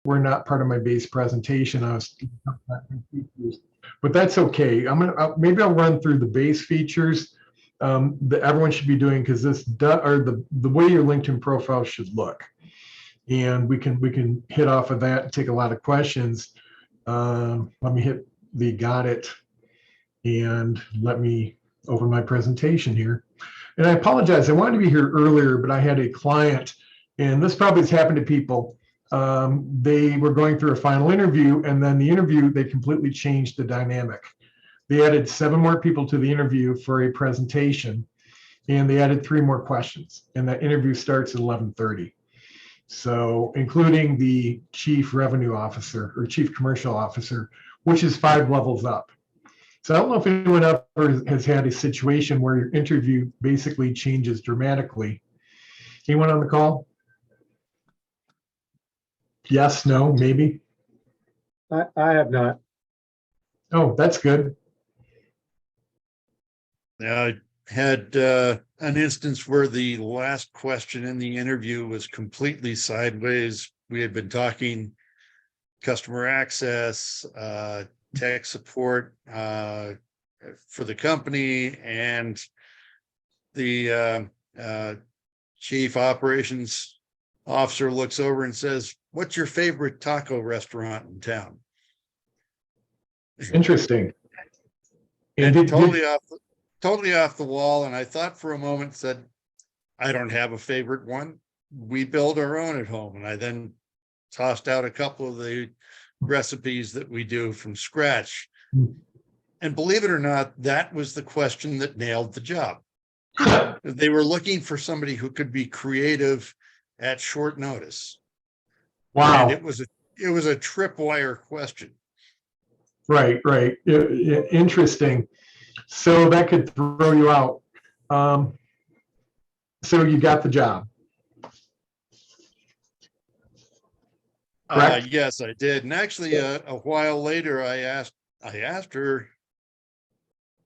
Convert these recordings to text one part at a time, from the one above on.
were not part of my base presentation. I was, but that's okay. Maybe I'll run through the base features that everyone should be doing, because the way your LinkedIn profile should look, and we can hit off of that and take a lot of questions. Let me hit the got it, and let me open my presentation here. And I apologize, I wanted to be here earlier, but I had a client, and this probably has happened to people. They were going through a final interview, and then the interview, they completely changed the dynamic. They added 7 more people to the interview for a presentation, and they added 3 more questions, and that interview starts at 11:30. So including the chief revenue officer or chief commercial officer, which is 5 levels up. So I don't know if anyone ever has had a situation where your interview basically changes dramatically. Anyone on the call? Yes, no, maybe? I have not. Oh, that's good. I had an instance where the last question in the interview was completely sideways. We had been talking customer access, tech support for the company, and the chief operations officer looks over and says, "What's your favorite taco restaurant in town?" Interesting. And totally off the wall. And I thought for a moment, said, I don't have a favorite one. We build our own at home. And I then tossed out a couple of the recipes that we do from scratch. And believe it or not, that was the question that nailed the job. They were looking for somebody who could be creative at short notice. Wow. And it was a tripwire question. Right. Interesting. So that could throw you out. So you got the job. Yes, I did. And actually, a while later, I asked her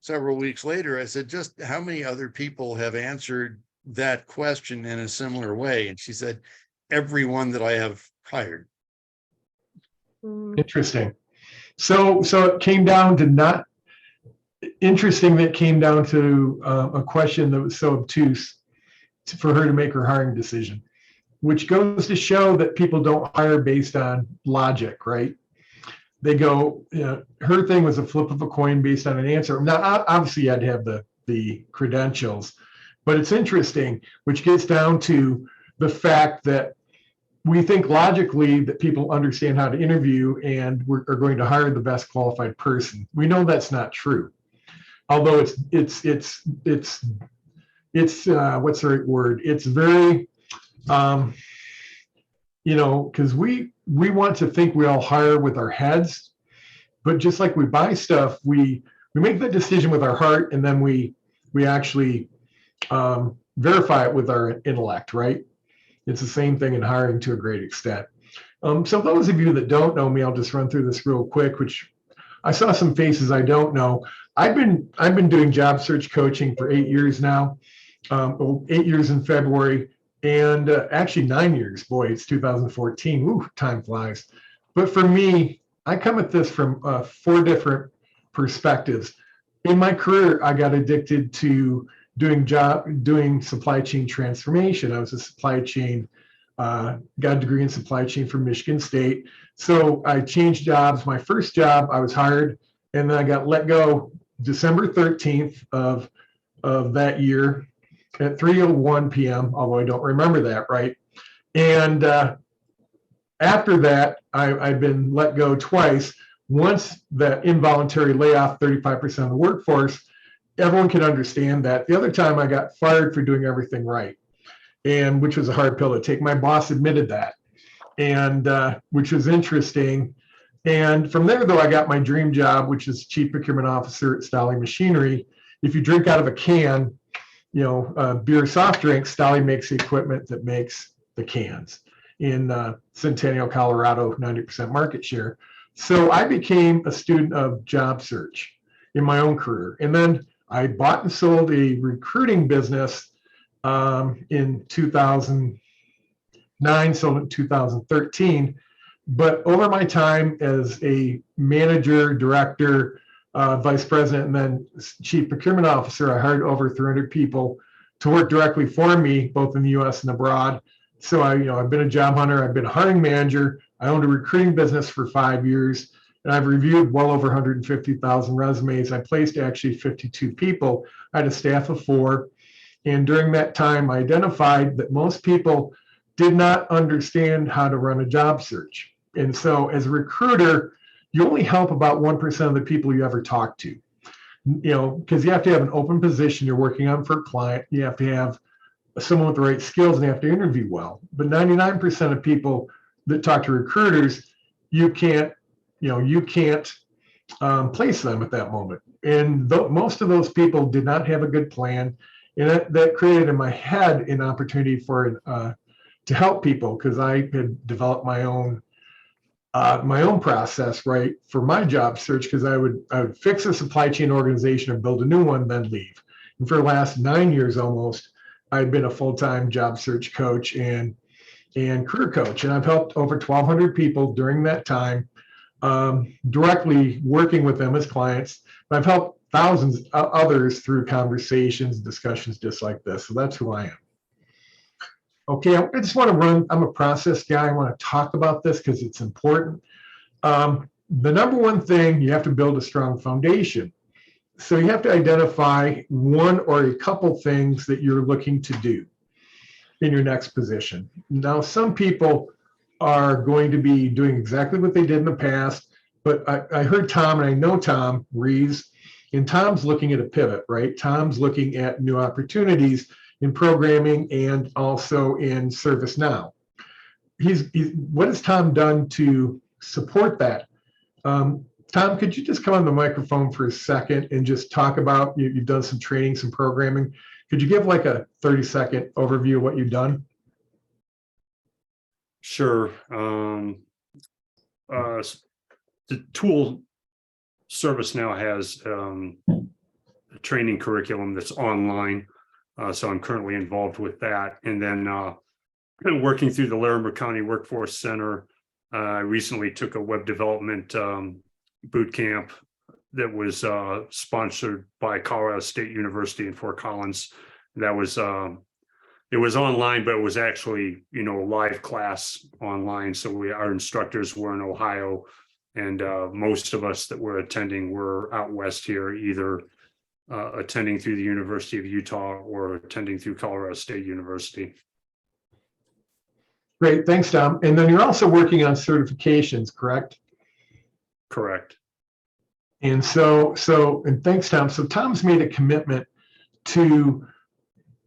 several weeks later, I said, just how many other people have answered that question in a similar way? And she said, everyone that I have hired. Interesting. So it came down to not interesting that it came down to a question that was so obtuse for her to make her hiring decision, which goes to show that people don't hire based on logic, right? They go, her thing was a flip of a coin based on an answer. Now, obviously you had to have the credentials, but it's interesting, which gets down to the fact that we think logically that people understand how to interview and are going to hire the best qualified person. We know that's not true. Although it's what's the right word? It's very, because we want to think we all hire with our heads, but just like we buy stuff, we make that decision with our heart, and then we actually verify it with our intellect, right? It's the same thing in hiring to a great extent. So those of you that don't know me, I'll just run through this real quick, which I saw some faces I don't know. I've been doing job search coaching for 8 years now, 8 years in February, and actually 9 years. Boy, it's 2014. Ooh, time flies. But for me, I come at this from 4 different perspectives. In my career, I got addicted to doing supply chain transformation. I was a supply chain, got a degree in supply chain from Michigan State. So I changed jobs. My first job, I was hired, and then I got let go December 13th of that year at 3:01 p.m., although I don't remember that, right? And after that, I've been let go twice. Once that involuntary layoff, 35% of the workforce, everyone can understand that. The other time I got fired for doing everything right, and which was a hard pill to take. My boss admitted that, and which was interesting. And from there, though, I got my dream job, which is chief procurement officer at Stolly Machinery. If you drink out of a can, beer, soft drinks, Stolly makes the equipment that makes the cans in Centennial, Colorado, 90% market share. So I became a student of job search in my own career. And then I bought and sold a recruiting business in 2009, sold in 2013. But over my time as a manager, director, vice president, and then chief procurement officer, I hired over 300 people to work directly for me, both in the U.S. and abroad. So I've been a job hunter. I've been a hiring manager. I owned a recruiting business for 5 years, and I've reviewed well over 150,000 resumes. I placed actually 52 people. I had a staff of 4. And during that time, I identified that most people did not understand how to run a job search. And so as a recruiter, you only help about 1% of the people you ever talk to, because you have to have an open position you're working on for a client. You have to have someone with the right skills and you have to interview well. But 99% of people that talk to recruiters, you can't place them at that moment. And most of those people did not have a good plan. And that created in my head an opportunity for to help people, because I had developed my own process, right, for my job search, because I would fix a supply chain organization and build a new one, then leave. And for the last 9 years almost, I've been a full-time job search coach and career coach, and I've helped over 1,200 people during that time, directly working with them as clients. But I've helped thousands of others through conversations, discussions just like this. So that's who I am. Okay, I just want to I'm a process guy. I want to talk about this because it's important. The number one thing, you have to build a strong foundation. So you have to identify one or a couple things that you're looking to do in your next position. Now, some people are going to be doing exactly what they did in the past, but I heard Tom, and I know Tom Reeves, and Tom's looking at a pivot, right? Tom's looking at new opportunities in programming and also in ServiceNow. What has Tom done to support that? Tom, could you just come on the microphone for a second and just talk about, you've done some training, some programming. Could you give like a 30-second overview of what you've done? Sure. The tool ServiceNow has a training curriculum that's online. So I'm currently involved with that. And then working through the Larimer County Workforce Center, I recently took a web development boot camp that was sponsored by Colorado State University in Fort Collins. That was it was online, but it was actually a live class online. So our instructors were in Ohio, and most of us that were attending were out west here, either attending through the University of Utah or attending through Colorado State University. Great, thanks, Tom. And then you're also working on certifications, correct? Correct. And and thanks, Tom. So Tom's made a commitment to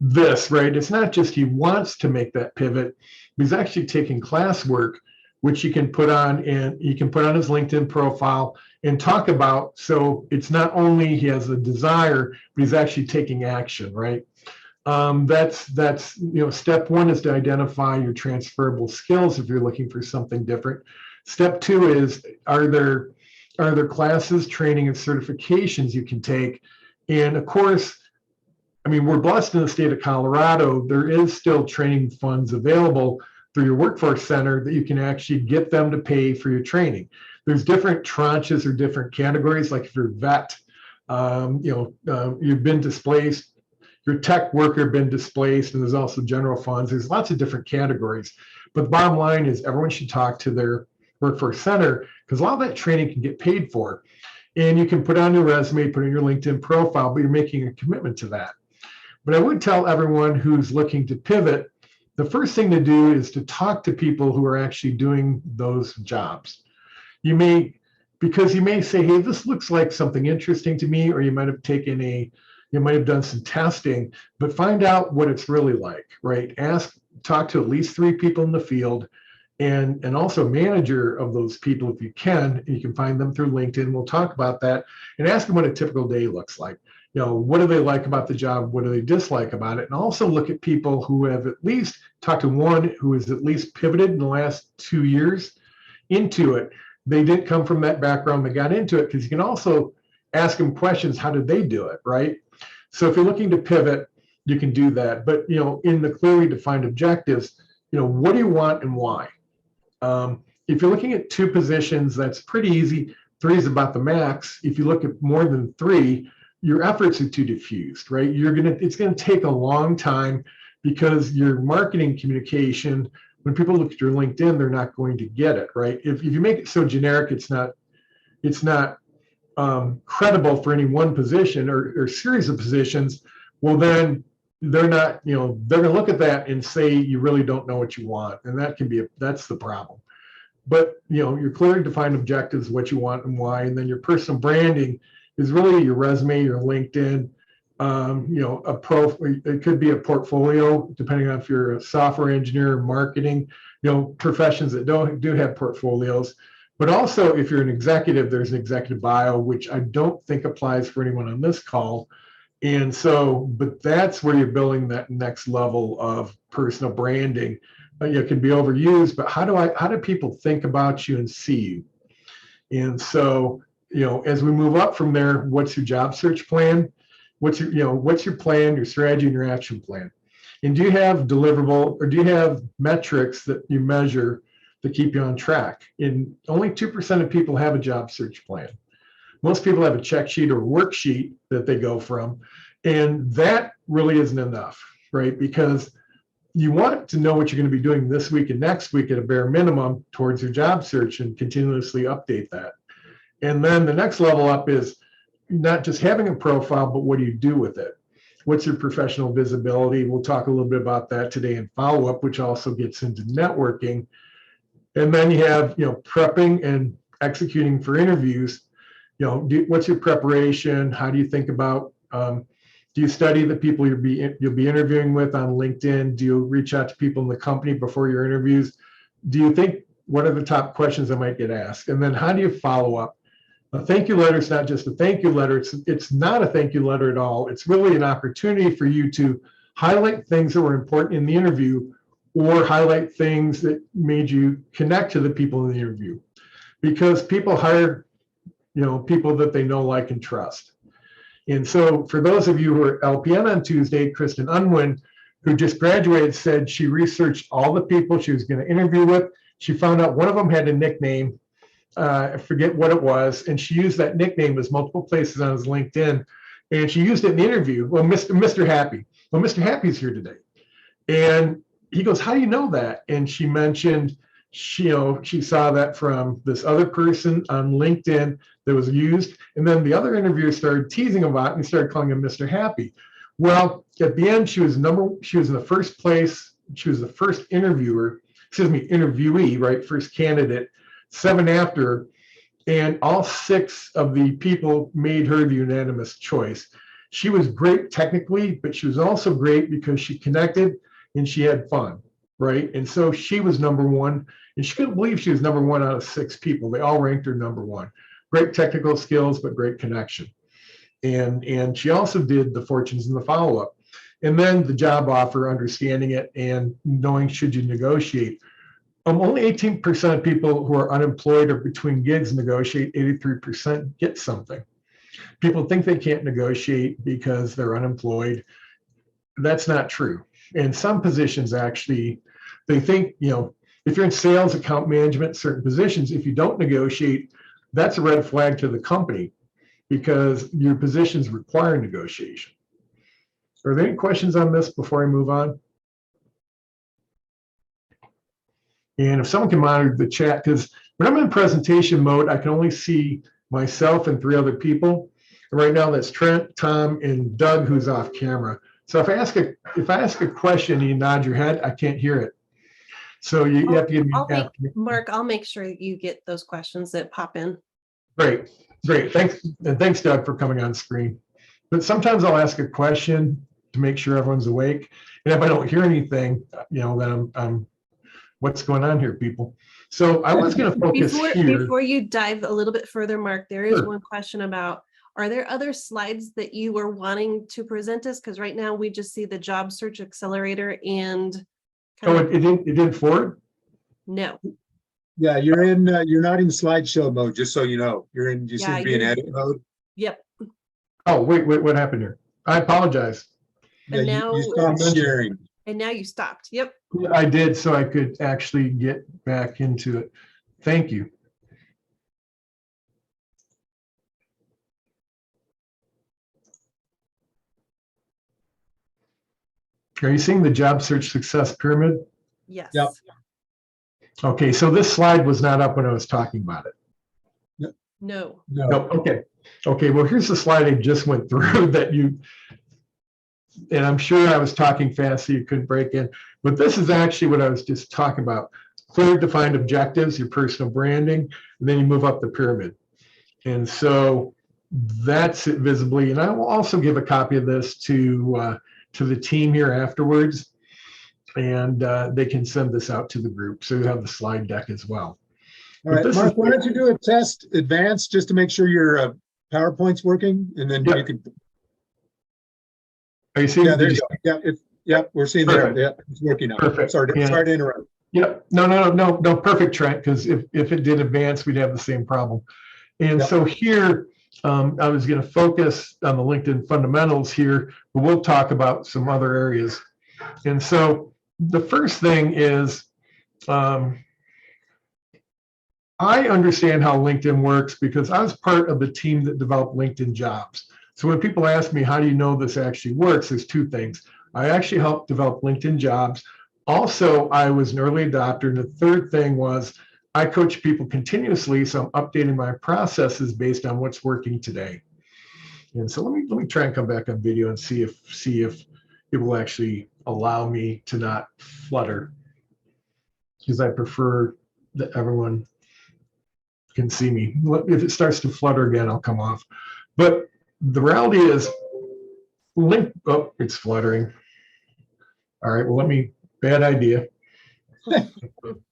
this, right? It's not just he wants to make that pivot. He's actually taking classwork, which he can put on, and he can put on his LinkedIn profile and talk about. So it's not only he has a desire, but he's actually taking action, right? That's step one is to identify your transferable skills if you're looking for something different. Step two is, are there classes, training, and certifications you can take? And of course, we're blessed in the state of Colorado. There is still training funds available through your workforce center that you can actually get them to pay for your training. There's different tranches or different categories. Like if you're a vet, you've been displaced, your tech worker been displaced, and there's also general funds. There's lots of different categories. But the bottom line is everyone should talk to their workforce center, because a lot of that training can get paid for. And you can put on your resume, put in your LinkedIn profile, but you're making a commitment to that. But I would tell everyone who's looking to pivot, the first thing to do is to talk to people who are actually doing those jobs. You may say, hey, this looks like something interesting to me, or you might have done some testing, but find out what it's really like, right? Talk to at least 3 people in the field, and also a manager of those people if you can. You can find them through LinkedIn. We'll talk about that, and ask them what a typical day looks like. What do they like about the job? What do they dislike about it? And also look at people who have at least talked to one who has at least pivoted in the last 2 years into it. They didn't come from that background. They got into it, because you can also ask them questions. How did they do it, right? So if you're looking to pivot, you can do that. But, in the clearly defined objectives, what do you want and why? if you're looking at 2 positions, that's pretty easy. 3 is about the max. If you look at more than 3, your efforts are too diffused, right? It's gonna take a long time because your marketing communication, when people look at your LinkedIn, they're not going to get it, right? If you make it so generic, it's not credible for any one position or series of positions. Well, then they're not, they're gonna look at that and say you really don't know what you want, and that's the problem. But your clearly defined objectives, what you want and why, and then your personal branding is really your resume, your LinkedIn. It could be a portfolio, depending on if you're a software engineer, marketing, professions that do have portfolios. But also, if you're an executive, there's an executive bio, which I don't think applies for anyone on this call. And so, but that's where you're building that next level of personal branding. It can be overused, but how do people think about you and see you? And so, as we move up from there, what's your job search plan? What's your plan, your strategy, and your action plan? And do you have deliverable, or do you have metrics that you measure to keep you on track? And only 2% of people have a job search plan. Most people have a check sheet or worksheet that they go from, and that really isn't enough, right? Because you want to know what you're going to be doing this week and next week at a bare minimum towards your job search, and continuously update that. And then the next level up is not just having a profile, but what do you do with it? What's your professional visibility? We'll talk a little bit about that today in follow-up, which also gets into networking. And then you have, prepping and executing for interviews. What's your preparation? How do you think about, do you study the people you'll be interviewing with on LinkedIn? Do you reach out to people in the company before your interviews? Do you think, what are the top questions that might get asked? And then how do you follow up? A thank you letter is not just a thank you letter. It's not a thank you letter at all. It's really an opportunity for you to highlight things that were important in the interview, or highlight things that made you connect to the people in the interview. Because people hire, people that they know, like, and trust. And so for those of you who are LPN on Tuesday, Kristen Unwin, who just graduated, said she researched all the people she was going to interview with. She found out one of them had a nickname. I forget what it was, and she used that nickname as multiple places on his LinkedIn, and she used it in the interview. Well, Mr. Happy. Well, Mr. Happy's here today, and he goes, "How do you know that?" And she mentioned she saw that from this other person on LinkedIn that was used, and then the other interviewer started teasing about it and started calling him Mr. Happy. Well, at the end, she was in the first place. She was the first interviewee, right? First candidate. 7 after, and all 6 of the people made her the unanimous choice. She was great technically, but she was also great because she connected and she had fun, right? And so she was number 1, and she couldn't believe she was number 1 out of 6 people. They all ranked her number 1. Great technical skills, but great connection. And she also did the fortunes in the follow-up. And then the job offer, understanding it and knowing should you negotiate. Only 18% of people who are unemployed or between gigs negotiate. 83% get something. People think they can't negotiate because they're unemployed. That's not true. And some positions, actually, they think, if you're in sales, account management, certain positions, if you don't negotiate, that's a red flag to the company, because your positions require negotiation. Are there any questions on this before I move on? And if someone can monitor the chat, because when I'm in presentation mode, I can only see myself and 3 other people. And right now that's Trent, Tom, and Doug, who's off camera. So if I ask a question and you nod your head, I can't hear it. So you have to give me. Mark, I'll make sure you get those questions that pop in. Great. Thanks, and thanks, Doug, for coming on screen. But sometimes I'll ask a question to make sure everyone's awake, and if I don't hear anything, then I'm what's going on here, people? So I was going to focus here. Before you dive a little bit further, Mark, there is Sure. one question about, are there other slides that you were wanting to present us? Because right now we just see the job search accelerator and. It didn't forward? No. Yeah, you're not in slideshow mode, just so you know. You seem to be in edit mode. Yep. Oh, wait, what happened here? I apologize. And Yeah, now you stopped sharing. And now you stopped. Yep. I did, so I could actually get back into it. Thank you. Are you seeing the job search success pyramid? Yes. Yep. Okay, so this slide was not up when I was talking about it. No. No, No, okay. Okay, well, here's the slide I just went through that you, and I'm sure I was talking fast so you couldn't break in, but this is actually what I was just talking about. Clear defined objectives, your personal branding, and then you move up the pyramid. And so that's it visibly. And I will also give a copy of this to the team here afterwards, and they can send this out to the group. So you have the slide deck as well. all right, this Mark, is- why don't you do a test advanced just to make sure your PowerPoint's working, and then Yeah. you can, Are you seeing? yeah, there did you go. Yeah, we're seeing there. Perfect. Yeah, it's working now. Perfect. Sorry Yeah. to interrupt. Yep. No, perfect, Trent, because if it did advance, we'd have the same problem. And Yep. so here, I was going to focus on the LinkedIn fundamentals here, but we'll talk about some other areas. And so the first thing is, I understand how LinkedIn works because I was part of the team that developed LinkedIn Jobs. So when people ask me, how do you know this actually works? There's two things. I actually helped develop LinkedIn Jobs. Also, I was an early adopter. And the third thing was I coach people continuously. So I'm updating my processes based on what's working today. And so let me try and come back on video and see if it will actually allow me to not flutter, because I prefer that everyone can see me. If it starts to flutter again, I'll come off. But the reality is, oh, it's fluttering. All right, well, bad idea.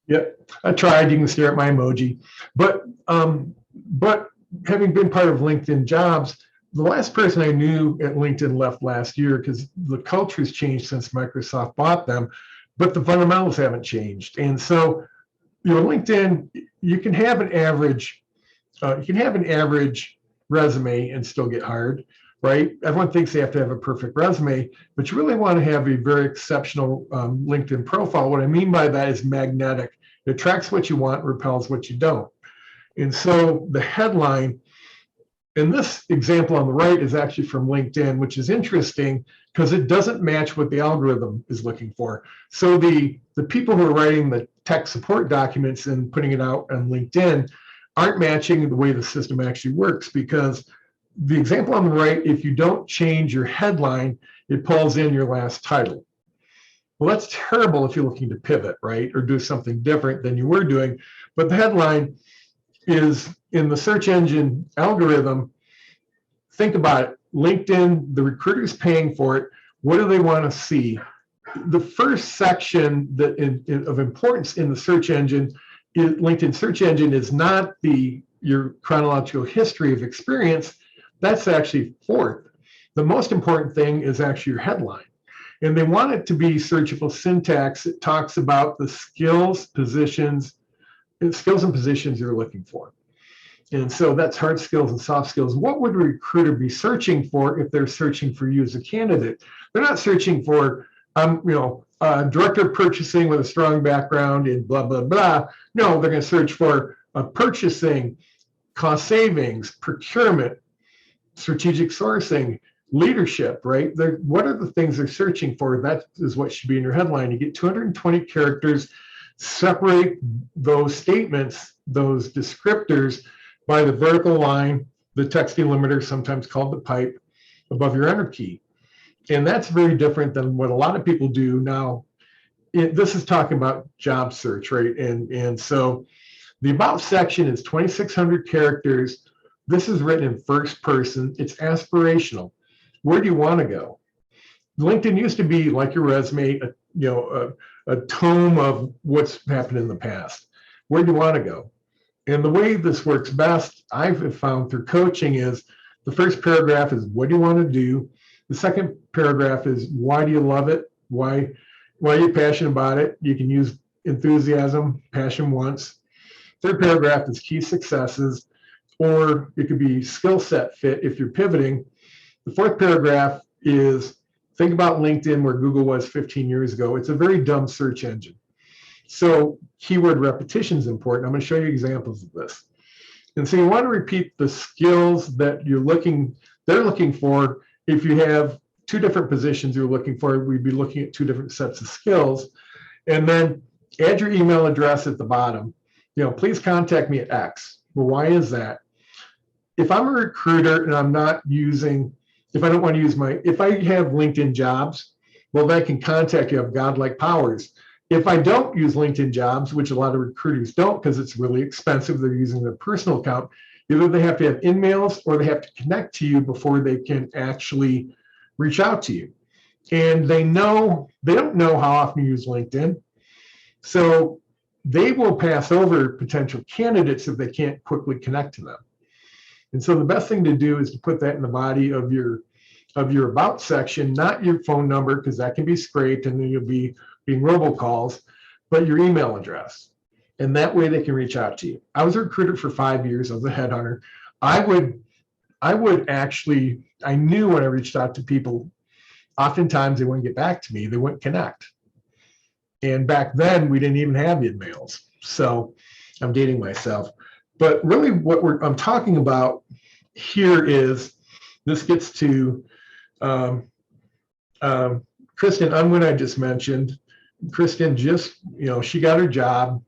Yep, I tried. You can stare at my emoji. But having been part of LinkedIn Jobs, the last person I knew at LinkedIn left last year because the culture has changed since Microsoft bought them, but the fundamentals haven't changed. And so, LinkedIn, you can have an average resume and still get hired, right? Everyone thinks they have to have a perfect resume, but you really want to have a very exceptional LinkedIn profile. What I mean by that is magnetic. It attracts what you want, repels what you don't. And so the headline, and this example on the right is actually from LinkedIn, which is interesting because it doesn't match what the algorithm is looking for. So the people who are writing the tech support documents and putting it out on LinkedIn aren't matching the way the system actually works, because the example on the right, if you don't change your headline, it pulls in your last title. Well, that's terrible if you're looking to pivot, right? Or do something different than you were doing. But the headline is in the search engine algorithm. Think about it. LinkedIn, the recruiter's paying for it. What do they want to see? The first section that of importance in the search engine, LinkedIn search engine, is not your chronological history of experience. That's actually fourth. The most important thing is actually your headline. And they want it to be searchable syntax. It talks about the skills and positions you're looking for. And so that's hard skills and soft skills. What would a recruiter be searching for if they're searching for you as a candidate? They're not searching for, director of purchasing with a strong background in blah, blah, blah. No, they're going to search for purchasing, cost savings, procurement, strategic sourcing, leadership, right? What are the things they're searching for? That is what should be in your headline. You get 220 characters, separate those statements, those descriptors, by the vertical line, the text delimiter, sometimes called the pipe, above your enter key. And that's very different than what a lot of people do now. This is talking about job search, right? And so the about section is 2,600 characters. This is written in first person. It's aspirational. Where do you want to go? LinkedIn used to be like your resume, a tome of what's happened in the past. Where do you want to go? And the way this works best, I've found through coaching, is the first paragraph is what do you want to do? The second paragraph is why do you love it? Why are you passionate about it? You can use enthusiasm, passion once. Third paragraph is key successes, or it could be skill set fit if you're pivoting. The fourth paragraph is think about LinkedIn where Google was 15 years ago. It's a very dumb search engine. So keyword repetition is important. I'm going to show you examples of this. And so you want to repeat the skills that they're looking for. If you have two different positions you're looking for, we'd be looking at two different sets of skills. And then add your email address at the bottom. Please contact me at X. Well, why is that? If I'm a recruiter and I'm not using, if I don't want to use if I have LinkedIn Jobs, well, they can contact you, have godlike powers. If I don't use LinkedIn Jobs, which a lot of recruiters don't because it's really expensive, they're using their personal account, either they have to have in-mails or they have to connect to you before they can actually reach out to you. And they don't know how often you use LinkedIn. So they will pass over potential candidates if they can't quickly connect to them. And so the best thing to do is to put that in the body of your about section, not your phone number, because that can be scraped and then you'll be being robocalls, but your email address. And that way they can reach out to you. I was a recruiter for 5 years. I was a headhunter. I knew when I reached out to people, oftentimes they wouldn't get back to me. They wouldn't connect. And back then we didn't even have emails. So I'm dating myself. But really what I'm talking about here is, this gets to Kristen Unwin I just mentioned. Kristen just, she got her job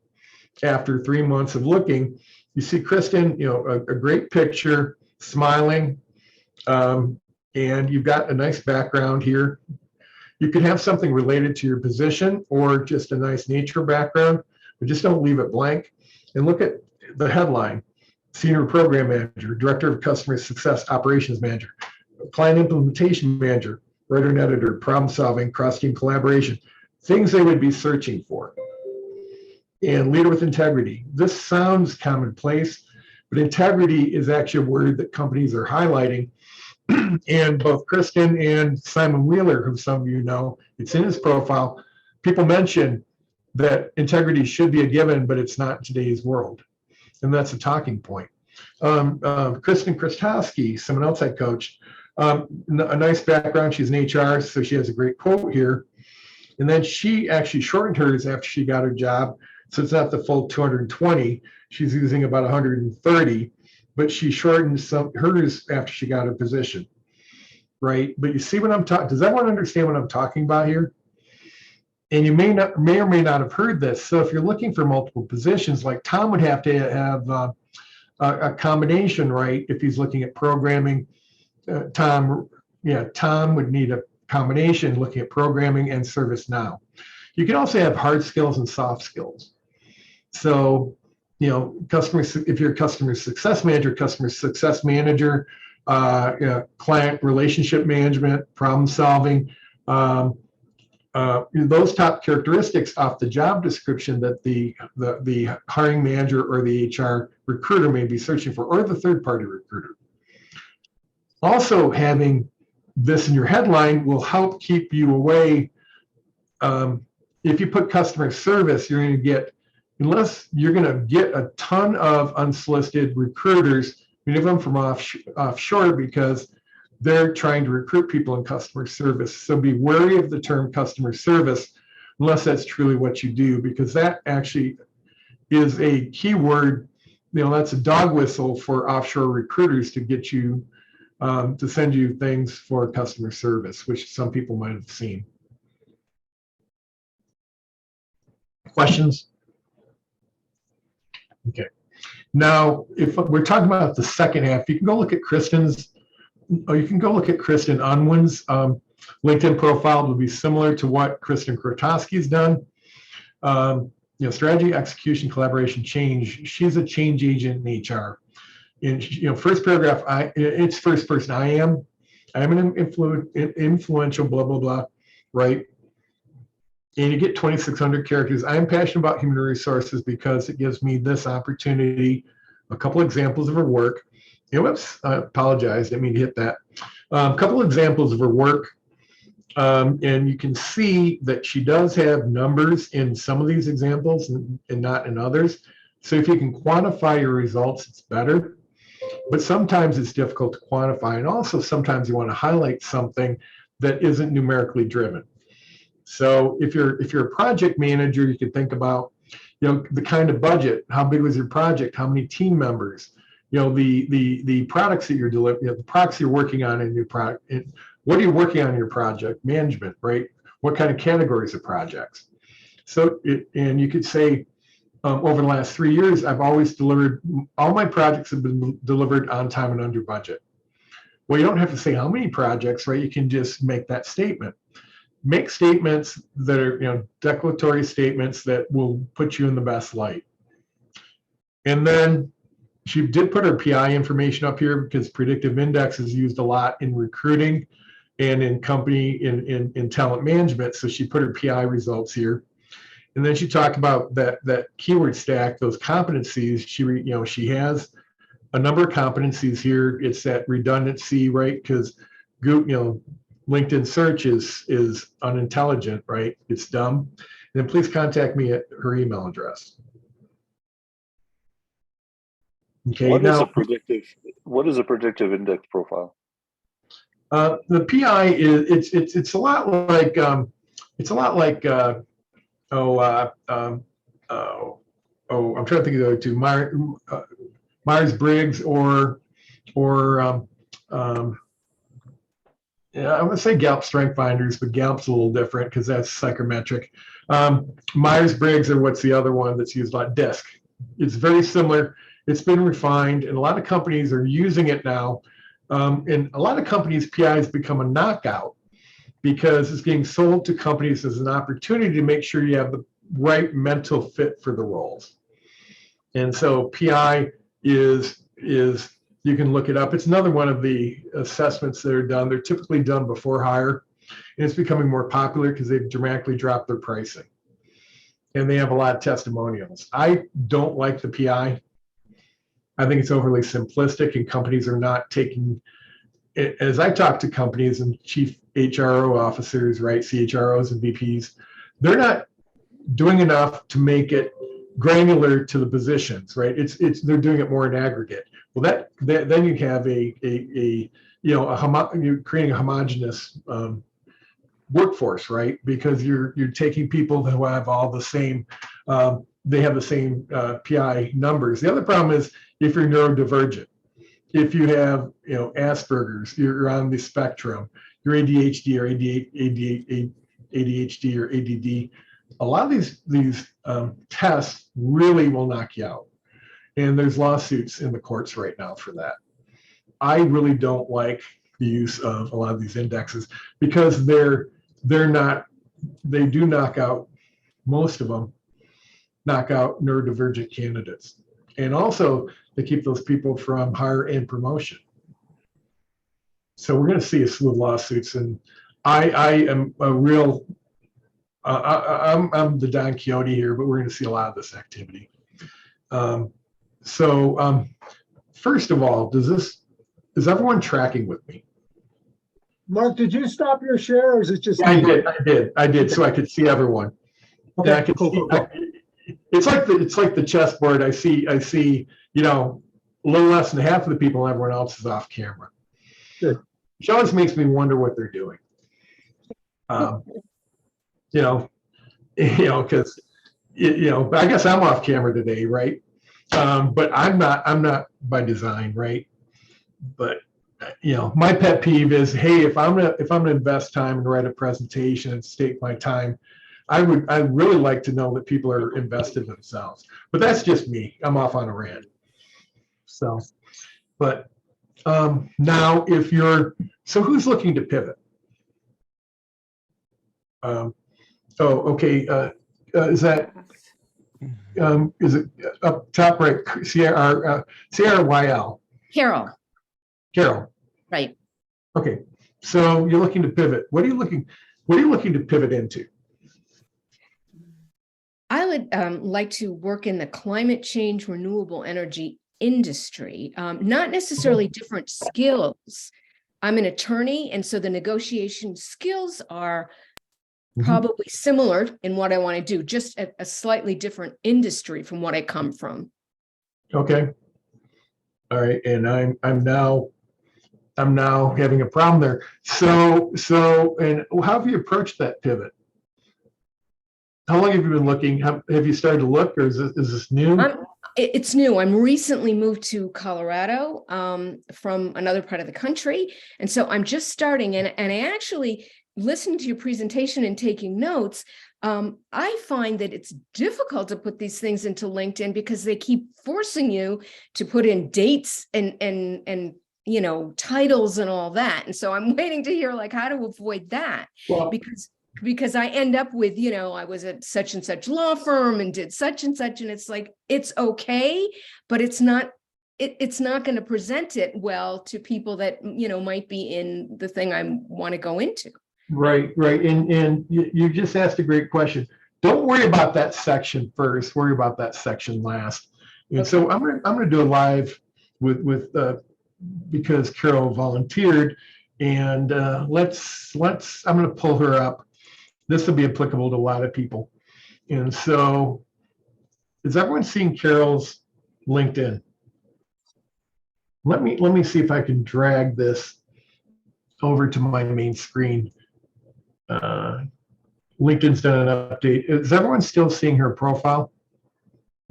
after 3 months of looking. You see Kristen, a great picture, smiling, and you've got a nice background here. You could have something related to your position or just a nice nature background, but just don't leave it blank. And look at the headline: Senior Program Manager, Director of Customer Success Operations Manager, Client Implementation Manager, Writer and Editor, Problem Solving, Cross-Team Collaboration, things they would be searching for. And Leader with Integrity. This sounds commonplace, but integrity is actually a word that companies are highlighting. And both Kristen and Simon Wheeler, who some of you know, it's in his profile, people mention that integrity should be a given, but it's not in today's world. And that's a talking point. Kristen Krastowski, someone else I coached, a nice background. She's in HR, so she has a great quote here. And then she actually shortened hers after she got her job. So it's not the full 220. She's using about 130, but she shortened hers after she got her position, right? But you see what I'm talking, does everyone understand what I'm talking about here? And you may or may not have heard this. So if you're looking for multiple positions, like Tom would have to have a combination, right? If he's looking at programming, Tom would need a combination looking at programming and ServiceNow. You can also have hard skills and soft skills. So, if you're a customer success manager, client relationship management, problem solving, those top characteristics off the job description that the hiring manager or the HR recruiter may be searching for, or the third-party recruiter. Also, having this in your headline will help keep you away. If you put customer service, you're going to get a ton of unsolicited recruiters, many of them from offshore, because they're trying to recruit people in customer service. So be wary of the term customer service, unless that's truly what you do, because that actually is a keyword. That's a dog whistle for offshore recruiters to get you to send you things for customer service, which some people might have seen. Questions? Okay. Now, if we're talking about the second half, you can go look at Kristen Unwin's LinkedIn profile. Will be similar to what Kristen Krotowski's done. Strategy, execution, collaboration, change. She's a change agent in HR. In first paragraph, it's first person. I am an influential, blah blah blah, right? And you get 2,600 characters. I am passionate about human resources because it gives me this opportunity. A couple examples of her work. Whoops, I apologize. Didn't mean to hit that. A couple examples of her work. And you can see that she does have numbers in some of these examples and not in others. So if you can quantify your results, it's better. But sometimes it's difficult to quantify. And also sometimes you want to highlight something that isn't numerically driven. So if you're a project manager, you can think about, the kind of budget, how big was your project, how many team members, the products that you're delivering, the products you're working on in your product, what are you working on in your project management, right? What kind of categories of projects? So, and you could say, over the last 3 years, I've always delivered, all my projects have been delivered on time and under budget. Well, you don't have to say how many projects, right? You can just make that statement. Make statements that are, declaratory statements that will put you in the best light. And then she did put her PI information up here because predictive index is used a lot in recruiting and in company, in talent management. So she put her PI results here. And then she talked about that keyword stack, those competencies. She has a number of competencies here. It's that redundancy, right? Because LinkedIn search is unintelligent, right? It's dumb. And then please contact me at her email address. Okay. What now, is a predictive index profile? The PI is it's a lot like I'm trying to think of the other two, Myers-Briggs or yeah, I would say Gallup Strength Finders, but Gallup's a little different because that's psychometric. Myers-Briggs, or what's the other one that's used like DISC? It's very similar. It's been refined, and a lot of companies are using it now. And a lot of companies, PI has become a knockout because it's being sold to companies as an opportunity to make sure you have the right mental fit for the roles. And so PI is you can look it up. It's another one of the assessments that are done. They're typically done before hire, and it's becoming more popular because they've dramatically dropped their pricing. And they have a lot of testimonials. I don't like the PI. I think it's overly simplistic, and companies are not taking it. As I talk to companies and chief HRO officers, right, CHROs and VPs, they're not doing enough to make it granular to the positions, right? They're doing it more in aggregate. Well, then you have you're creating a homogeneous workforce, right? Because you're taking people who have all the same, they have the same PI numbers. The other problem is if you're neurodivergent, if you have Asperger's, you're on the spectrum, you're ADHD or ADHD or ADD. A lot of these tests really will knock you out, and there's lawsuits in the courts right now for that. I really don't like the use of a lot of these indexes because they do knock out, most of them knock out neurodivergent candidates, and also they keep those people from hire and promotion. So we're going to see a slew of lawsuits, and I am a real I'm the Don Quixote here, but we're going to see a lot of this activity. First of all, is everyone tracking with me? Mark, did you stop your share, or is it just? I did, so I could see everyone. Okay, I could cool. it's like the chessboard. I see, a little less than half of the people, and everyone else is off camera. Good. Which always makes me wonder what they're doing. Because I guess I'm off camera today, right? But I'm not by design, right? But my pet peeve is, hey, if I'm gonna invest time and write a presentation and stake my time, I'd really like to know that people are invested themselves. But that's just me. I'm off on a rant. So, but now who's looking to pivot? Okay. Is it up top right? CRYL. Carol. Right. Okay. So you're looking to pivot. What are you looking to pivot into? I would like to work in the climate change, renewable energy industry, not necessarily different skills. I'm an attorney, and so the negotiation skills are probably similar in what I want to do, just a slightly different industry from what I come from. Okay. All right. And I'm now having a problem there. So and how have you approached that pivot? how long have you been looking? Have you started to look, or is this new? It's new. I'm recently moved to Colorado from another part of the country. And so I'm just starting. And I actually, listening to your presentation and taking notes, I find that it's difficult to put these things into LinkedIn because they keep forcing you to put in dates and you know, titles and all that. And so I'm waiting to hear like how to avoid that, Well, because I end up with, you know, I was at such and such law firm and did such and such, and it's like, it's okay, but it's not going to present it well to people that, you know, might be in the thing I want to go into. right. And you just asked a great question. Don't worry about that section first. Worry about that section last. And Okay. so I'm gonna do a live with because Carol volunteered, and I'm gonna pull her up. This will be applicable to a lot of people. And so, is everyone seeing Carol's LinkedIn? Let me see if I can drag this over to my main screen. LinkedIn's done an update. Is everyone still seeing her profile?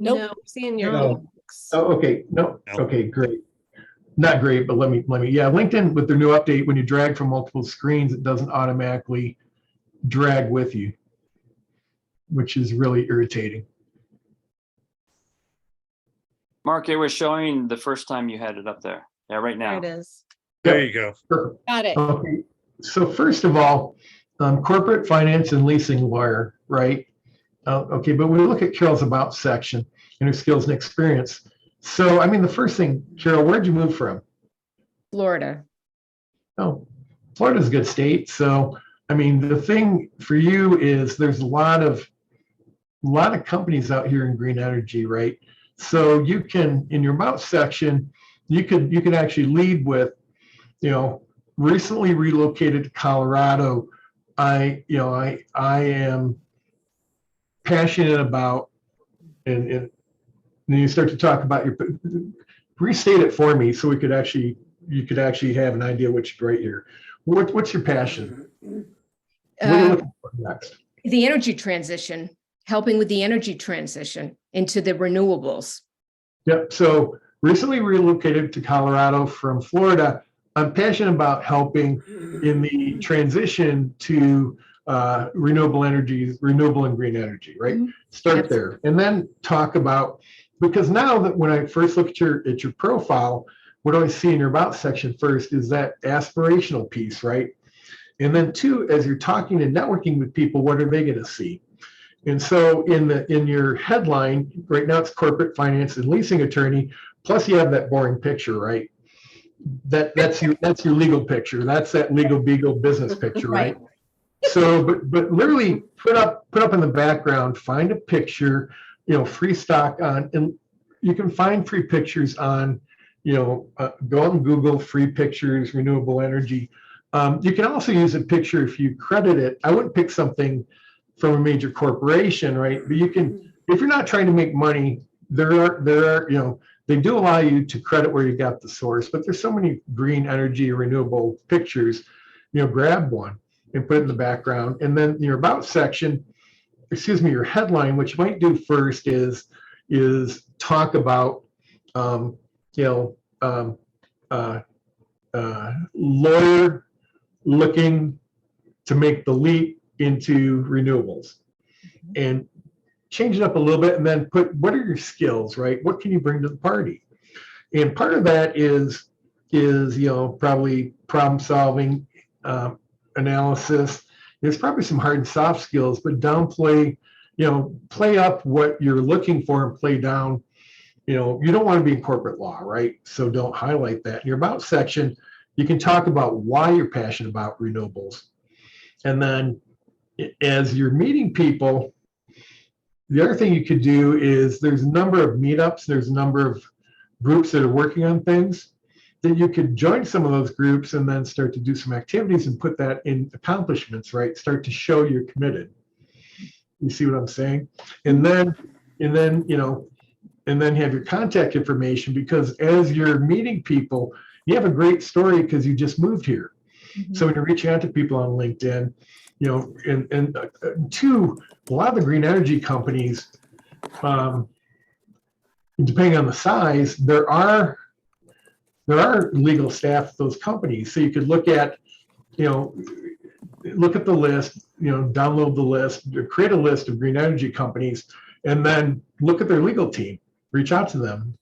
No, I'm seeing your No. links. Oh, okay. No. No. Okay, great. Not great, but let me. Yeah, LinkedIn with their new update, when you drag from multiple screens, it doesn't automatically drag with you, which is really irritating. Mark, it was showing the first time you had it up there. Yeah, right There now. it is. There you go. Perfect. Got it. Okay, so first of all, corporate finance and leasing lawyer, right? Okay, but we look at Carol's about section and her skills and experience. So, I mean, the first thing, Carol, where'd you move from? Florida. Oh, Florida's a good state. So, I mean, the thing for you is there's a lot of companies out here in green energy, right? So you can, in your about section, you could actually lead with, you know, recently relocated to Colorado. I am passionate about, and then you start to talk about restate it for me so you could actually have an idea what you write here. What's your passion? What are you looking for next? The energy transition, helping with the energy transition into the renewables. Yep. So recently relocated to Colorado from Florida. I'm passionate about helping in the transition to renewable energies, renewable and green energy, right? Mhm. Start there, and then talk about, because now that when I first look at your profile, what do I see in your about section first is that aspirational piece, right? And then two, as you're talking and networking with people, what are they going to see? And so in your headline right now, it's corporate finance and leasing attorney. Plus, you have that boring picture, right? That's your legal picture. That's that legal beagle business picture, right? So, but literally put up in the background. Find a picture, you know, free stock on, and you can find free pictures on, you know, go on Google free pictures, renewable energy. You can also use a picture if you credit it. I wouldn't pick something from a major corporation, right? But you can, if you're not trying to make money, there are, you know, they do allow you to credit where you got the source, but there's so many green energy or renewable pictures, you know, grab one and put it in the background. And then your about section, your headline, what you might do first is talk about, lawyer looking to make the leap into renewables, and change it up a little bit, and then put, what are your skills, right? What can you bring to the party? And part of that is you know, probably problem solving, analysis. There's probably some hard and soft skills, but downplay, you know, play up what you're looking for and play down. You know, you don't want to be in corporate law, right? So don't highlight that. In your about section, you can talk about why you're passionate about renewables. And then as you're meeting people, the other thing you could do is there's a number of meetups, there's a number of groups that are working on things, that you could join some of those groups and then start to do some activities and put that in accomplishments, right? Start to show you're committed. You see what I'm saying? And then, you know, and then have your contact information, because as you're meeting people, you have a great story because you just moved here. Mhm. So when you're reaching out to people on LinkedIn, and two, a lot of the green energy companies, depending on the size, there are legal staff at those companies. So you could look at the list, download the list, or create a list of green energy companies, and then look at their legal team, reach out to them.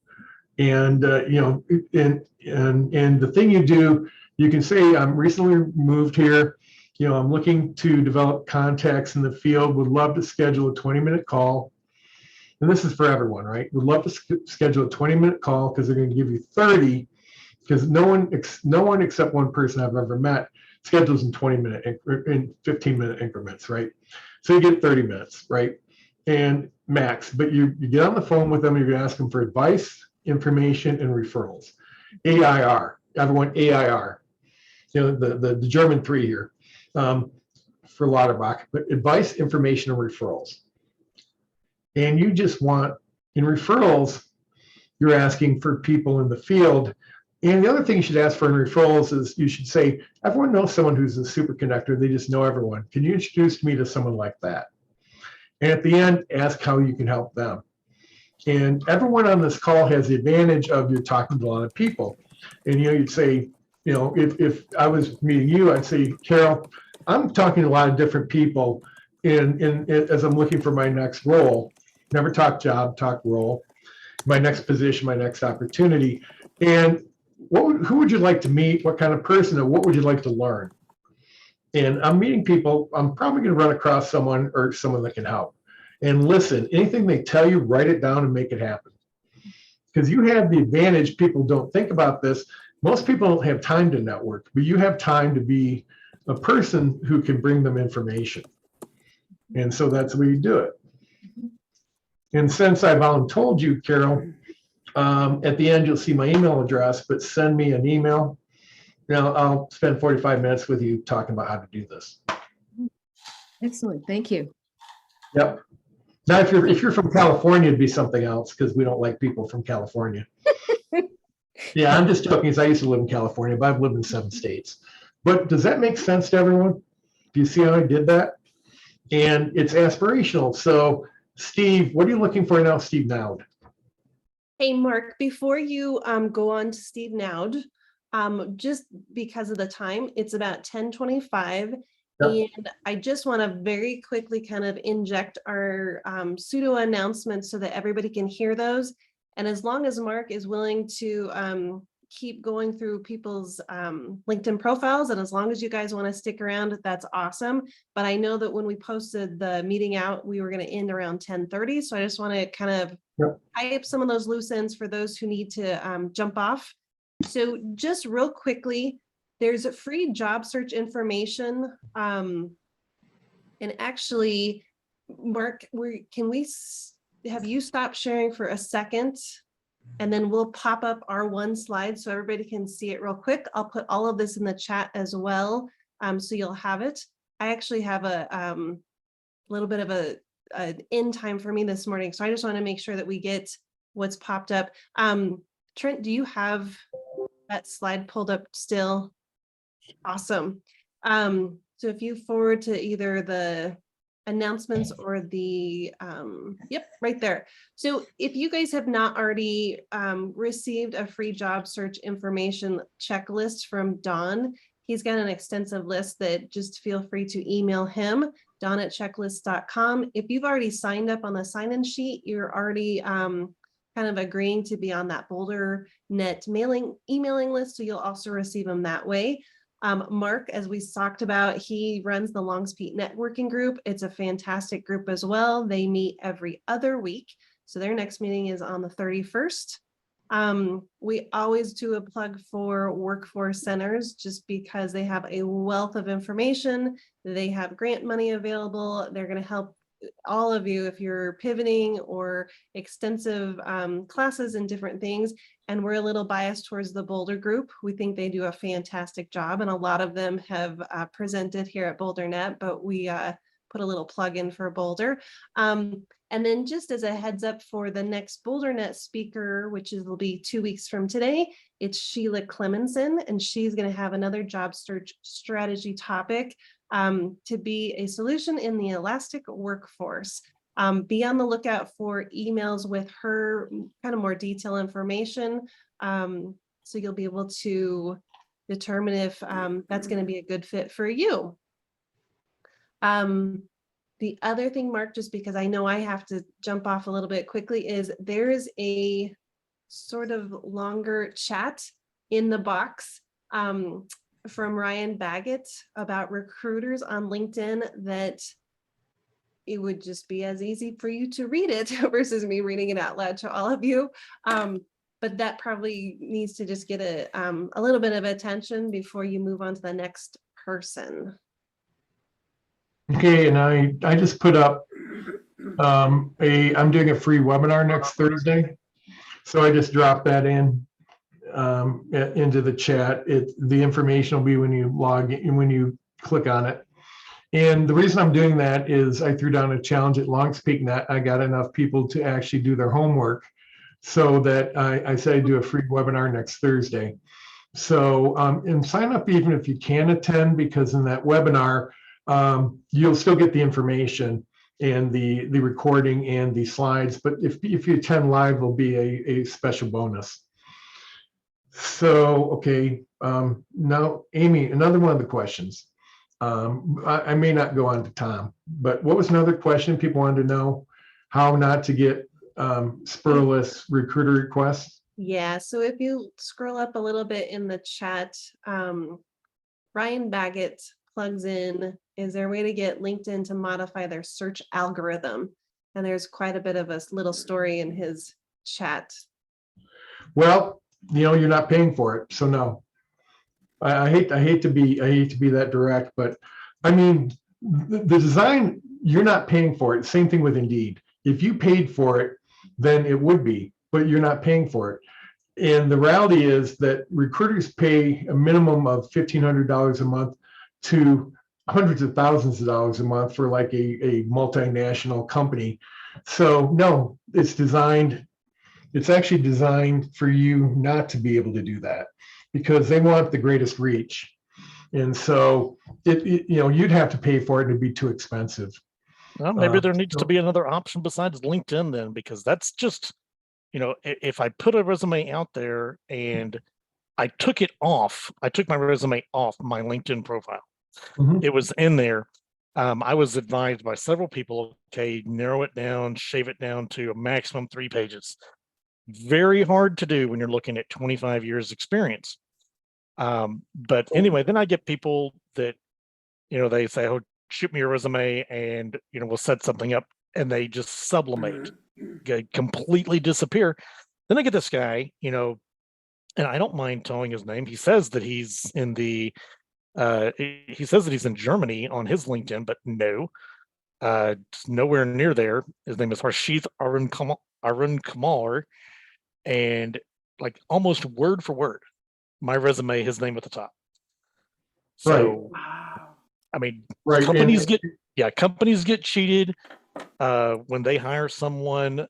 And, and the thing you do, you can say, I'm recently moved here. I'm looking to develop contacts in the field, would love to schedule a 20-minute call. And this is for everyone, right? Would love to schedule a 20-minute call because they're going to give you 30, because no one except one person I've ever met schedules in 15-minute increments, right? So you get 30 minutes, right? And max, but you get on the phone with them, you're going to ask them for advice, information, and referrals. AIR, everyone, AIR, the German 3 here for Lauterbach, but advice, information, and referrals. And you just want, in referrals, you're asking for people in the field. And the other thing you should ask for in referrals is you should say, everyone knows someone who's a superconductor. They just know everyone. Can you introduce me to someone like that? And at the end, ask how you can help them. And everyone on this call has the advantage of you're talking to a lot of people. And you'd say, if I was meeting you, I'd say, Carol, I'm talking to a lot of different people as I'm looking for my next role. Never talk job, talk role. My next position, my next opportunity. And who would you like to meet? What kind of person, and what would you like to learn? And I'm meeting people. I'm probably going to run across someone that can help. And listen, anything they tell you, write it down and make it happen. Because you have the advantage. People don't think about this. Most people don't have time to network, but you have time to be a person who can bring them information. And so that's the way you do it. And since I've told you, Carol, at the end, you'll see my email address, but send me an email. Now I'll spend 45 minutes with you talking about how to do this. Excellent. Thank you. Yep. Now, if you're from California, it'd be something else because we don't like people from California. Yeah, I'm just joking because I used to live in California, but I've lived in 7 states. But does that make sense to everyone? Do you see how I did that? And it's aspirational. So, Steve, what are you looking for now, Steve Nowd? Hey, Mark, before you go on to Steve Nowd, just because of the time, it's about 10:25. Yep. And I just want to very quickly kind of inject our pseudo announcements so that everybody can hear those. And as long as Mark is willing to keep going through people's LinkedIn profiles, and as long as you guys want to stick around, that's awesome. But I know that when we posted the meeting out, we were going to end around 10:30. So I just want to kind of tie up some of those loose ends for those who need to jump off. So just real quickly, there's a free job search information. And actually, Mark, can we have you stop sharing for a second? And then we'll pop up our one slide so everybody can see it real quick. I'll put all of this in the chat as well, so you'll have it. I actually have a little bit of an end time for me this morning, so I just want to make sure that we get what's popped up. Trent, do you have that slide pulled up still? Awesome. So if you forward to either the announcements or the, yep, right there. So if you guys have not already received a free job search information checklist from Don, he's got an extensive list that just feel free to email him, don@checklist.com. If you've already signed up on the sign-in sheet, you're already kind of agreeing to be on that BoulderNet emailing list, so you'll also receive them that way. Mark, as we talked about, he runs the LongsPeakNet working group. It's a fantastic group as well. They meet every other week. So their next meeting is on the 31st. We always do a plug for workforce centers just because they have a wealth of information. They have grant money available. They're going to help all of you if you're pivoting or extensive classes and different things. And we're a little biased towards the Boulder group. We think they do a fantastic job, and a lot of them have presented here at BoulderNet, but we put a little plug in for Boulder. And then just as a heads up for the next BoulderNet speaker, which will be 2 weeks from today, it's Sheila Clemenson, and she's going to have another job search strategy topic. to be a solution in the elastic workforce. Be on the lookout for emails with her kind of more detailed information. So you'll be able to determine if that's going to be a good fit for you. The other thing, Mark, just because I know I have to jump off a little bit quickly, is there is a sort of longer chat in the box from Ryan Baggett about recruiters on LinkedIn that it would just be as easy for you to read it versus me reading it out loud to all of you. But that probably needs to just get a little bit of attention before you move on to the next person. Okay, and I just put up I'm doing a free webinar next Thursday. So I just dropped that in into the chat. The information will be when you log in, when you click on it. And the reason I'm doing that is I threw down a challenge at LongsPeakNet. I got enough people to actually do their homework, so that I said I'd do a free webinar next Thursday. So and sign up even if you can attend, because in that webinar, you'll still get the information and the recording and the slides. But if you attend live, there'll be a special bonus. So, okay, now, Amy, another one of the questions. I may not go on to Tom, but what was another question people wanted to know? How not to get spurless recruiter requests? Yeah, so if you scroll up a little bit in the chat, Ryan Baggett plugs in, is there a way to get LinkedIn to modify their search algorithm? And there's quite a bit of a little story in his chat. Well, you're not paying for it, so no. I hate to be that direct, but I mean, the design, you're not paying for it. Same thing with Indeed. If you paid for it, then it would be, but you're not paying for it. And the reality is that recruiters pay a minimum of $1,500 a month to hundreds of thousands of dollars a month for like a multinational company. So no, it's actually designed for you not to be able to do that, because they want the greatest reach. And so you'd have to pay for it, and it'd be too expensive. Well, maybe there needs to be another option besides LinkedIn then, because that's just, if I put a resume out there and I took my resume off my LinkedIn profile. Mhm. It was in there. I was advised by several people, okay, narrow it down, shave it down to a maximum 3 pages. Very hard to do when you're looking at 25 years experience. But anyway, then I get people that, they say, oh, shoot me your resume and, we'll set something up, and they just sublimate, completely disappear. Then I get this guy, and I don't mind telling his name. He says that he's in Germany on his LinkedIn, but no, it's nowhere near there. His name is Harshith Arun Kumar, and like almost word for word, my resume, his name at the top. So, I mean, right. Companies get cheated when they hire someone,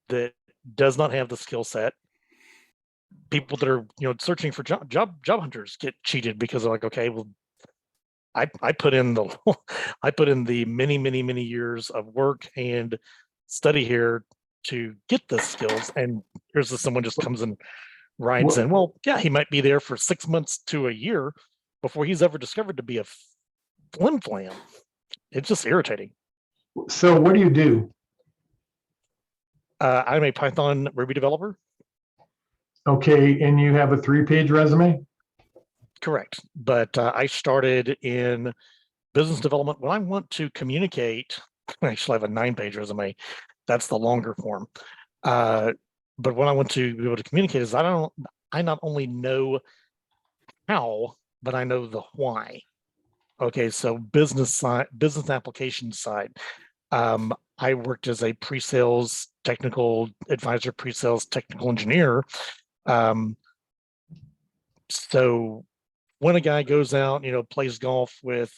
that does not have the skill set. People that are, searching for job hunters get cheated because they're like, okay, well, I put in the many years of work and study here to get the skills, and here's someone just comes and writes in, well, yeah, he might be there for 6 months to a year before he's ever discovered to be a flim flam. It's just irritating. So what do you do? I'm a Python Ruby developer. Okay, and you have a 3-page resume? Correct. But I started in business development when I want to communicate. I actually have a 9-page resume. That's the longer form. But what I want to be able to communicate is I not only know how, but I know the why. Okay, so business application side. I worked as a pre-sales technical advisor, pre-sales technical engineer. So when a guy goes out, plays golf with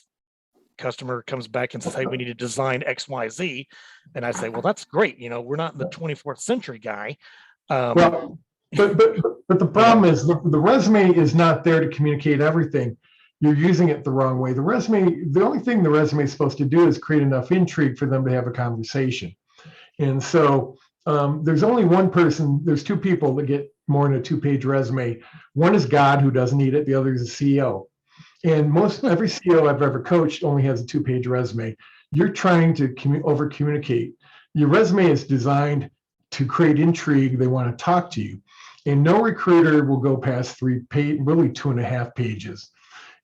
customer, comes back and says, hey, we need to design X, Y, Z. And I say, well, that's great. We're not in the 24th century, guy. Well, but the problem is the resume is not there to communicate everything. you're using it the wrong way. The only thing the resume is supposed to do is create enough intrigue for them to have a conversation. And so there's only one person, there's two people that get more than a 2-page resume. One is God, who doesn't need it. The other is a CEO. And every CEO I've ever coached only has a 2-page resume. You're trying to over communicate. Your resume is designed to create intrigue. They want to talk to you. And no recruiter will go past 3 pages, really 2.5 pages.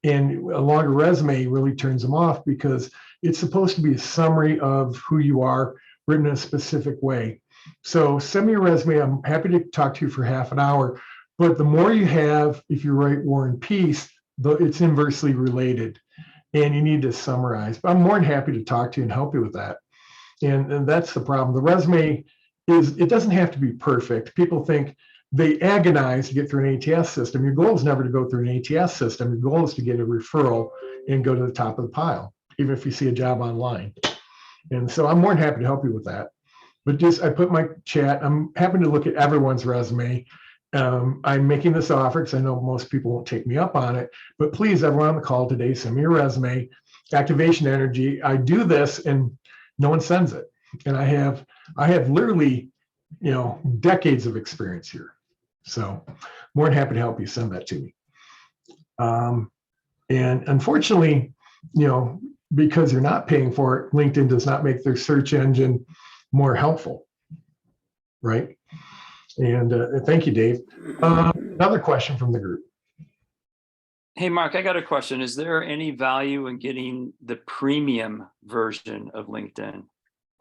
And a longer resume really turns them off because it's supposed to be a summary of who you are, written in a specific way. So send me your resume. I'm happy to talk to you for half an hour. But the more you have, if you write War and Peace, it's inversely related. And you need to summarize. But I'm more than happy to talk to you and help you with that. And that's the problem. The resume it doesn't have to be perfect. People think they agonize to get through an ATS system. Your goal is never to go through an ATS system. Your goal is to get a referral and go to the top of the pile, even if you see a job online. And so I'm more than happy to help you with that. But I put my chat, I'm happy to look at everyone's resume. I'm making this offer because I know most people won't take me up on it, but please, everyone on the call today, send me your resume, activation energy. I do this and no one sends it. And I have literally, decades of experience here. So more than happy to help you send that to me. And unfortunately, because you're not paying for it, LinkedIn does not make their search engine more helpful, right? And thank you, Dave. Another question from the group. Hey, Mark, I got a question. Is there any value in getting the premium version of LinkedIn?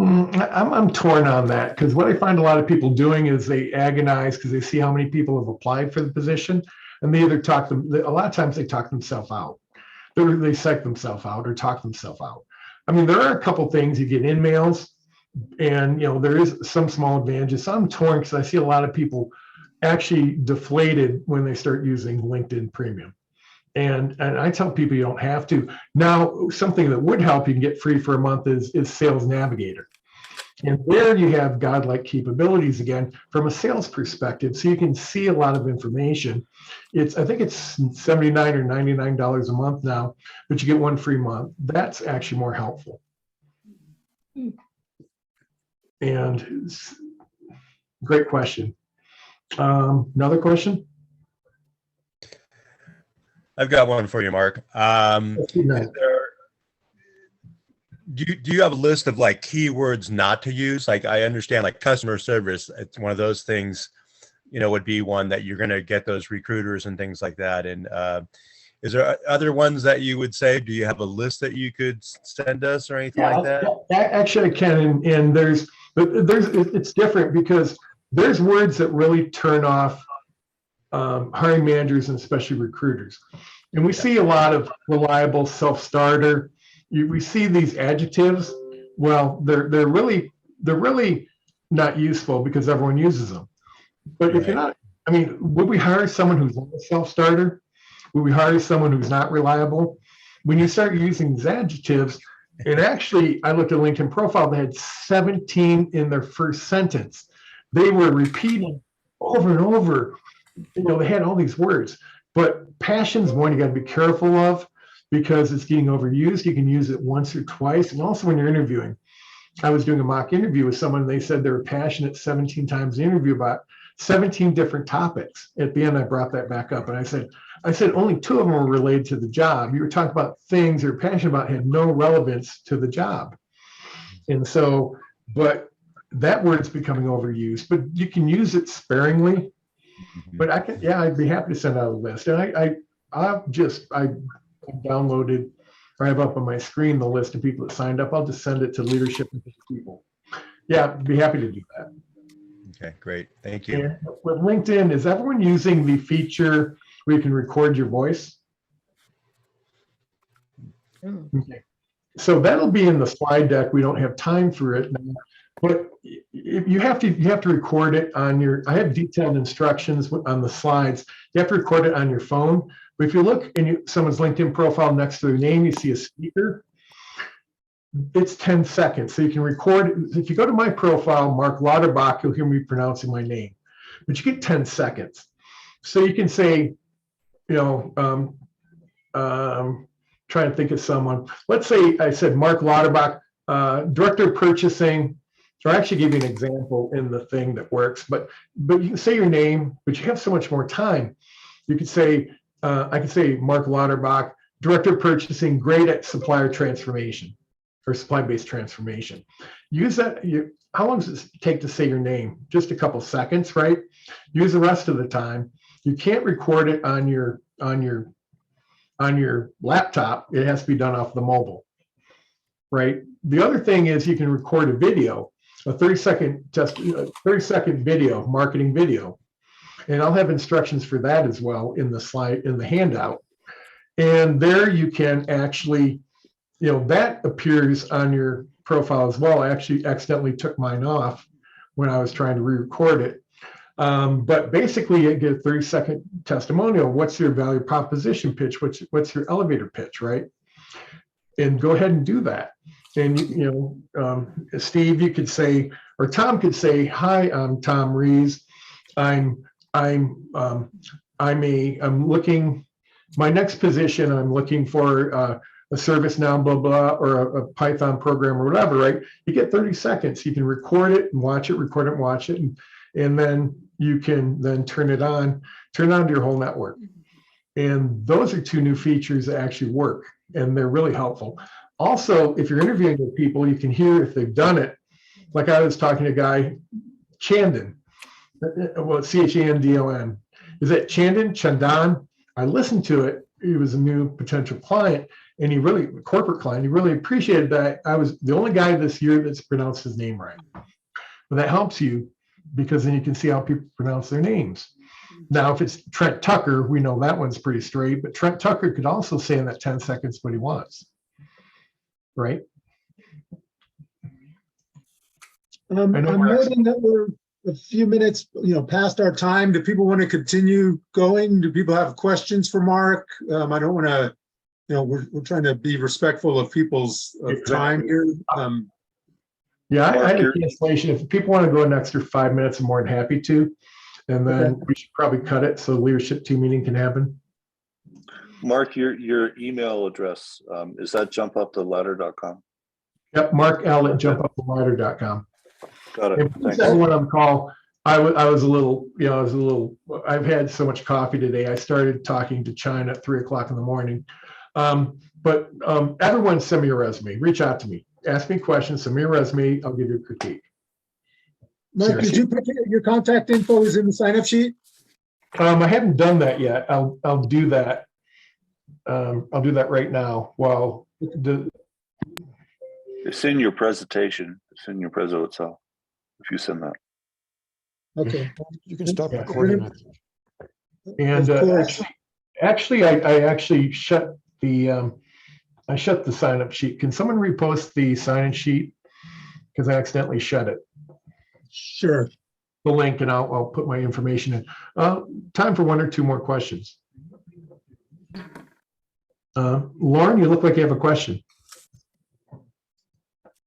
I'm torn on that because what I find a lot of people doing is they agonize because they see how many people have applied for the position, and they either a lot of times they talk themselves out. They psych themselves out or talk themselves out. I mean, there are a couple things. You get in-mails, and there is some small advantages. So I'm torn because I see a lot of people actually deflated when they start using LinkedIn Premium. And I tell people you don't have to. Now, something that would help you can get free for a month is Sales Navigator. And there you have godlike capabilities again from a sales perspective. So you can see a lot of information. I think it's $79 or $99 a month now, but you get one free month. That's actually more helpful. And great question. Another question? I've got one for you, Mark. Do you have a list of like keywords not to use? Like I understand like customer service, it's one of those things, would be one that you're going to get those recruiters and things like that. And is there other ones that you would say? Do you have a list that you could send us or anything like that? Actually, I can. And it's different because there's words that really turn off hiring managers and especially recruiters. And we see a lot of reliable, self-starter. We see these adjectives. Well, they're really not useful because everyone uses them. But if you're not, would we hire someone who's not a self-starter? Would we hire someone who's not reliable? When you start using these adjectives, and actually, I looked at a LinkedIn profile that had 17 in their first sentence. They were repeating over and over. They had all these words. But passion's one you got to be careful of because it's getting overused. You can use it once or twice. And also when you're interviewing. I was doing a mock interview with someone, and they said they were passionate 17 times in the interview about 17 different topics. At the end, I brought that back up. And I said only 2 of them were related to the job. You were talking about things you're passionate about had no relevance to the job. And so, but that word's becoming overused, but you can use it sparingly. But I'd be happy to send out a list. And I downloaded, or I have up on my screen the list of people that signed up. I'll just send it to leadership and people. Yeah, I'd be happy to do that. Okay, great. Thank you. And with LinkedIn, is everyone using the feature where you can record your voice? Okay. So that'll be in the slide deck. We don't have time for it now, but you have to record it on your. I have detailed instructions on the slides. You have to record it on your phone. But if you look in someone's LinkedIn profile next to their name, you see a speaker. It's 10 seconds, so you can record. If you go to my profile, Mark Lauterbach, you'll hear me pronouncing my name, but you get 10 seconds. So you can say, trying to think of someone. Let's say I said Mark Lauterbach, Director of Purchasing. So I actually give you an example in the thing that works, but you can say your name, but you have so much more time. You could say, I could say Mark Lauterbach, Director of Purchasing, great at supplier transformation or supply-based transformation. Use that. How long does it take to say your name? Just a couple seconds, right? Use the rest of the time. You can't record it on your laptop. It has to be done off the mobile, right? The other thing is you can record a video, a 30-second video, marketing video. And I'll have instructions for that as well in the slide, in the handout. And there you can actually, that appears on your profile as well. I actually accidentally took mine off when I was trying to re-record it. But basically you get a 30-second testimonial. What's your value proposition pitch? What's your elevator pitch, right? And go ahead and do that. And Steve, you could say, or Tom could say, "Hi, I'm Tom Rees. I'm looking, my next position, I'm looking for a ServiceNow, blah, blah, or a Python program or whatever," right? You get 30 seconds. You can record it and watch it, record it and watch it. And then you can then turn it on to your whole network. And those are two new features that actually work, and they're really helpful. Also, if you're interviewing with people, you can hear if they've done it. Like I was talking to a guy, Chandon, well, Chandon. Is that Chandan? I listened to it. He was a new potential client, and corporate client, he really appreciated that I was the only guy this year that's pronounced his name right. But that helps you because then you can see how people pronounce their names. Now, if it's Trent Tucker, we know that one's pretty straight, but Trent Tucker could also say in that 10 seconds what he wants, right? I'm noting that we're a few minutes, past our time. Do people want to continue going? Do people have questions for Mark? I don't want to, we're trying to be respectful of people's time here. Yeah, Mark, I had a cancellation. If people want to go an extra 5 minutes, I'm more than happy to. And then we should probably cut it so the leadership team meeting can happen. Mark, your email address, is that jumpuptheladder.com? Yep, Mark L at jumpuptheladder.com. Got it. Thanks. Everyone on the call, I was a little, I've had so much coffee today. I started talking to China at 3 o'clock in the morning. But everyone send me a resume, reach out to me, ask me questions, send me a resume, I'll give you a critique. Mark, did you put your contact info is in the sign-up sheet? I haven't done that yet. I'll do that. I'll do that right now. While It's in your presentation. It's in your preso itself. If you send that. Okay. You can stop recording it. And actually, I actually shut the sign-up sheet. Can someone repost the sign-in sheet? Because I accidentally shut it. Sure. The link, and I'll put my information in. Time for one or two more questions. Lauren, you look like you have a question.